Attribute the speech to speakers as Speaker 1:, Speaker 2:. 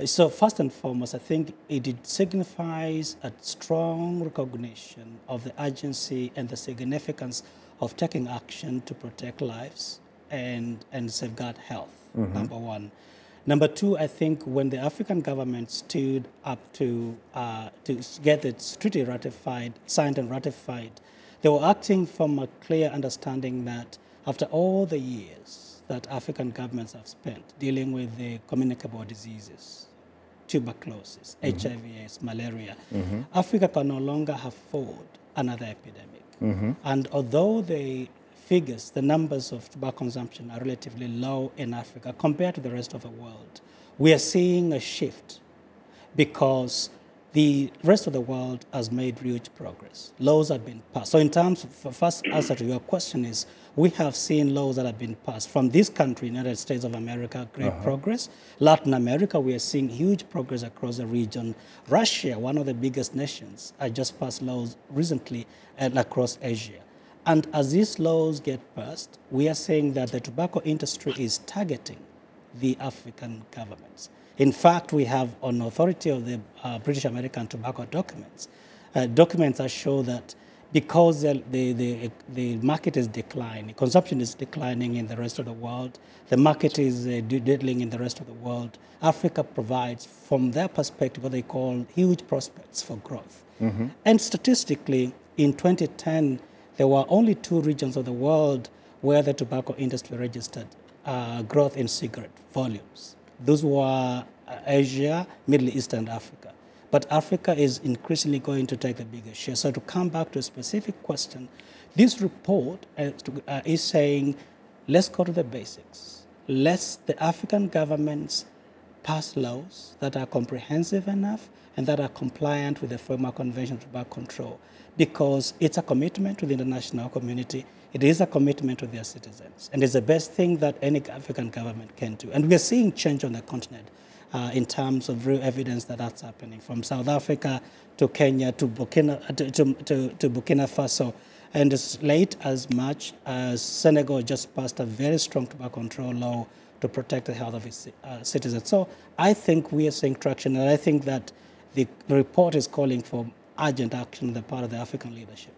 Speaker 1: So first and foremost, I think it signifies a strong recognition of the urgency and the significance of taking action to protect lives and safeguard health, number one. Number two, I think when the African government stood up to get the treaty ratified, signed and ratified, they were acting from a clear understanding that after all the years that African governments have spent dealing with the communicable diseases, tuberculosis, HIV/AIDS, malaria, Africa can no longer afford another epidemic. And although the figures, the numbers of tobacco consumption are relatively low in Africa compared to the rest of the world, we are seeing a shift because the rest of the world has made huge progress. Laws have been passed. So in terms of, first answer to your question is, we have seen laws that have been passed from this country, United States of America, great progress. Latin America, we are seeing huge progress across the region. Russia, one of the biggest nations, has just passed laws recently and across Asia. And as these laws get passed, we are saying that the tobacco industry is targeting the African governments. In fact, we have on authority of the British American tobacco documents, documents that show that because the market is declining, consumption is declining in the rest of the world, the market is dwindling in the rest of the world, Africa provides, from their perspective, what they call huge prospects for growth. And statistically, in 2010, there were only 2 regions of the world where the tobacco industry registered growth in cigarette volumes. Those were Asia, Middle East, and Africa. But Africa is increasingly going to take a bigger share. So to come back to a specific question, this report is saying, let's go to the basics. Let the African governments pass laws that are comprehensive enough and that are compliant with the Framework Convention on Tobacco Control, because it's a commitment to the international community. It is a commitment to their citizens. And it's the best thing that any African government can do. And we're seeing change on the continent in terms of real evidence that that's happening, from South Africa to Kenya to Burkina Faso. And as late as March, Senegal just passed a very strong tobacco control law to protect the health of its citizens. So I think we are seeing traction, and I think that the report is calling for urgent action on the part of the African leadership.